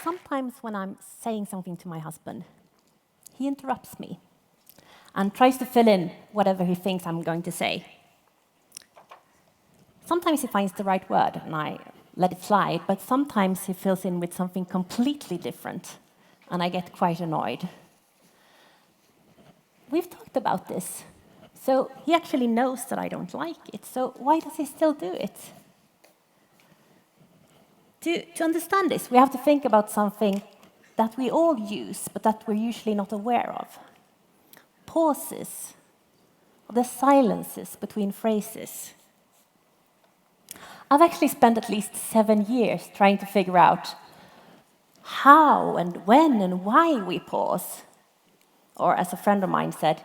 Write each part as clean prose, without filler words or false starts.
sometimes when I'm saying something to my husband, he interrupts me and tries to fill in whatever he thinks I'm going to say. Sometimes he finds the right word and I let it slide, but sometimes he fills in with something completely different and I get quite annoyed. We've talked about this, so he actually knows that I don't like it, so why does he still do it? To understand this, we have to think about something that we all use, but that we're usually not aware of. Pauses, or the silences between phrases. I've actually spent at least 7 years trying to figure out how and when and why we pause. Or as a friend of mine said,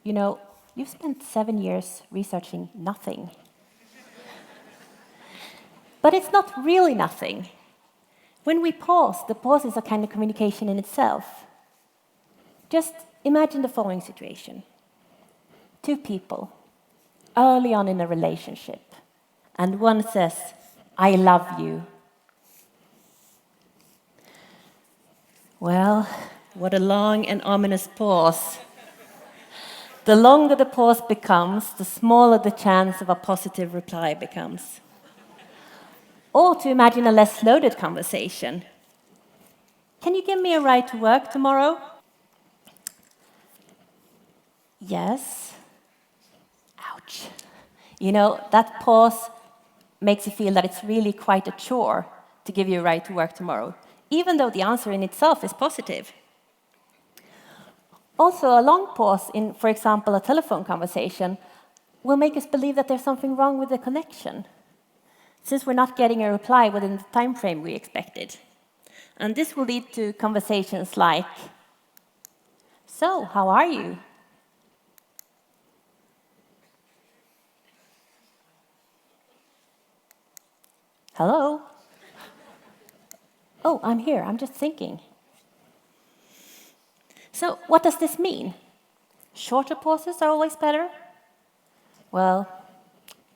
you know, you've spent 7 years researching nothing. But it's not really nothing. When we pause, the pause is a kind of communication in itself. Just imagine the following situation. 2 people, early on in a relationship, and one says, "I love you." Well, what a long and ominous pause. The longer the pause becomes, the smaller the chance of a positive reply becomes. Or to imagine a less loaded conversation. "Can you give me a ride to work tomorrow?" Yes. Ouch. You know, that pause makes you feel that it's really quite a chore to give you a ride to work tomorrow, even though the answer in itself is positive. Also, a long pause in, for example, a telephone conversation will make us believe that there's something wrong with the connection, since we're not getting a reply within the time frame we expected. And this will lead to conversations like, "So, how are you?" "Hello?" "Oh, I'm here, I'm just thinking." So, what does this mean? Shorter pauses are always better? Well,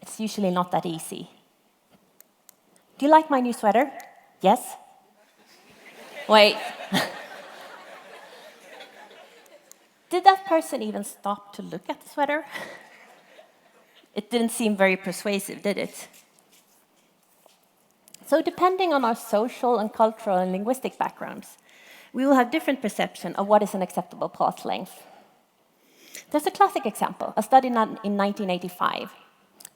it's usually not that easy. "Do you like my new sweater?" "Yes." Wait. Did that person even stop to look at the sweater? It didn't seem very persuasive, did it? So depending on our social and cultural and linguistic backgrounds, we will have different perception of what is an acceptable pause length. There's a classic example, a study done in 1985.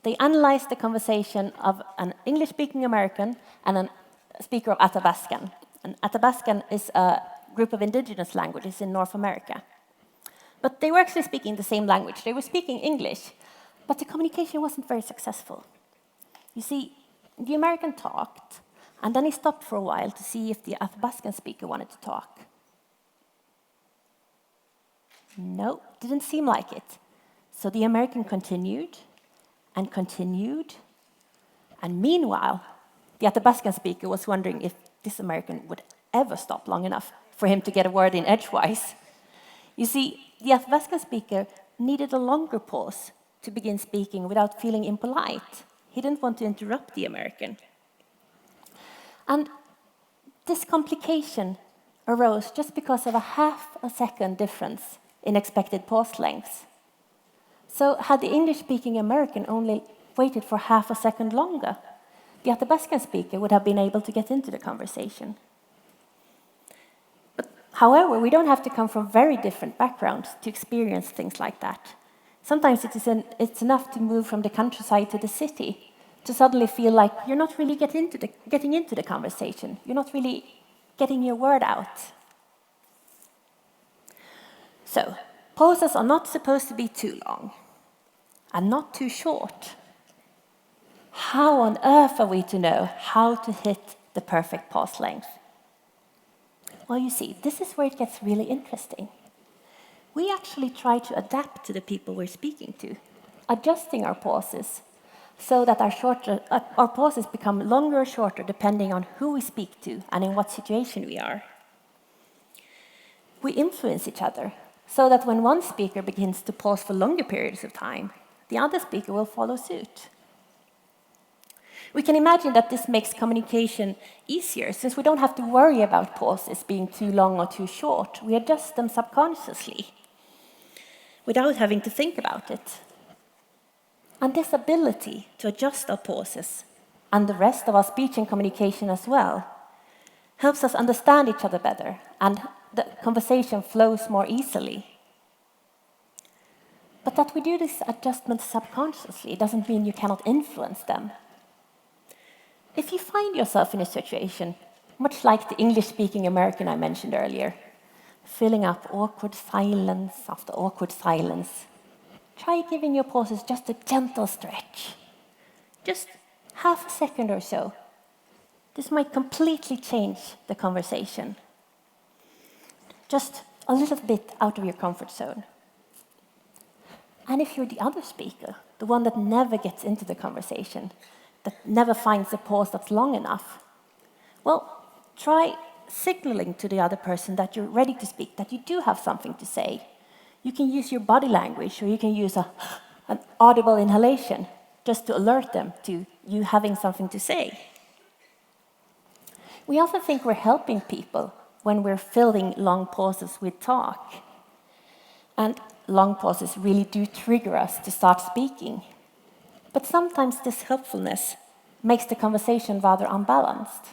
They analyzed the conversation of an English-speaking American and a speaker of Athabascan. And Athabascan is a group of indigenous languages in North America. But they were actually speaking the same language. They were speaking English, but the communication wasn't very successful. You see, the American talked, and then he stopped for a while to see if the Athabascan speaker wanted to talk. No, didn't seem like it. So the American continued, and continued, and meanwhile, the Athabascan speaker was wondering if this American would ever stop long enough for him to get a word in edgewise. You see, the Athabascan speaker needed a longer pause to begin speaking without feeling impolite. He didn't want to interrupt the American. And this complication arose just because of a half a second difference in expected pause lengths. So had the English-speaking American only waited for half a second longer, the Athabascan speaker would have been able to get into the conversation. But, however, we don't have to come from very different backgrounds to experience things like that. Sometimes it's enough to move from the countryside to the city to suddenly feel like you're not really getting into the conversation. You're not really getting your word out. So, pauses are not supposed to be too long and not too short. How on earth are we to know how to hit the perfect pause length? Well, you see, this is where it gets really interesting. We actually try to adapt to the people we're speaking to, adjusting our pauses so that our pauses become longer or shorter depending on who we speak to and in what situation we are. We influence each other so that when one speaker begins to pause for longer periods of time, the other speaker will follow suit. We can imagine that this makes communication easier, since we don't have to worry about pauses being too long or too short. We adjust them subconsciously, without having to think about it. And this ability to adjust our pauses, and the rest of our speech and communication as well, helps us understand each other better, and the conversation flows more easily. But that we do this adjustment subconsciously doesn't mean you cannot influence them. If you find yourself in a situation, much like the English-speaking American I mentioned earlier, filling up awkward silence after awkward silence, try giving your pauses just a gentle stretch. Just half a second or so. This might completely change the conversation. Just a little bit out of your comfort zone. And if you're the other speaker, the one that never gets into the conversation, that never finds a pause that's long enough, well, try signaling to the other person that you're ready to speak, that you do have something to say. You can use your body language, or you can use an audible inhalation, just to alert them to you having something to say. We often think we're helping people when we're filling long pauses with talk. And long pauses really do trigger us to start speaking. But sometimes this helpfulness makes the conversation rather unbalanced.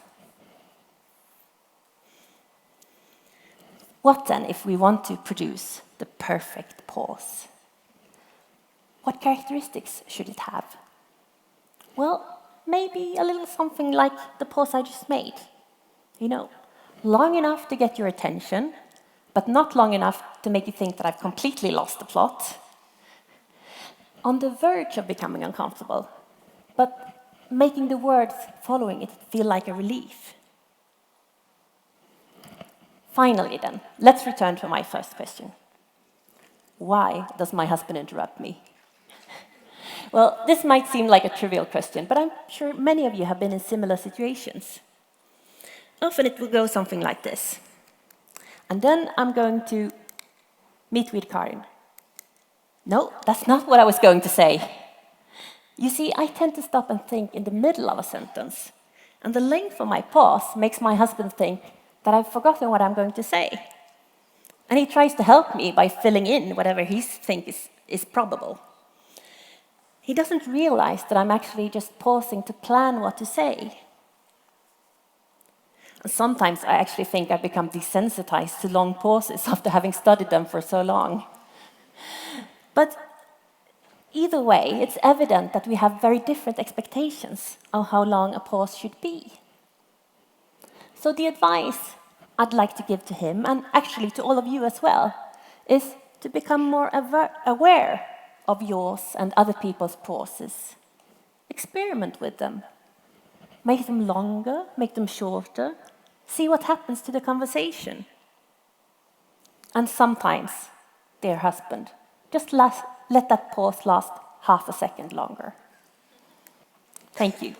What then if we want to produce the perfect pause? What characteristics should it have? Well, maybe a little something like the pause I just made. You know, long enough to get your attention, but not long enough to make you think that I've completely lost the plot. On the verge of becoming uncomfortable, but making the words following it feel like a relief. Finally then, let's return to my first question. Why does my husband interrupt me? Well, this might seem like a trivial question, but I'm sure many of you have been in similar situations. Often it will go something like this. And then I'm going to meet with Karin. No, that's not what I was going to say. You see, I tend to stop and think in the middle of a sentence. And the length of my pause makes my husband think that I've forgotten what I'm going to say. And he tries to help me by filling in whatever he thinks is probable. He doesn't realize that I'm actually just pausing to plan what to say. And sometimes I actually think I've become desensitized to long pauses after having studied them for so long. But either way, it's evident that we have very different expectations of how long a pause should be. So the advice I'd like to give to him, and actually to all of you as well, is to become more aware of yours and other people's pauses. Experiment with them. Make them longer, make them shorter. See what happens to the conversation. And sometimes, dear husband, just let that pause last half a second longer. Thank you.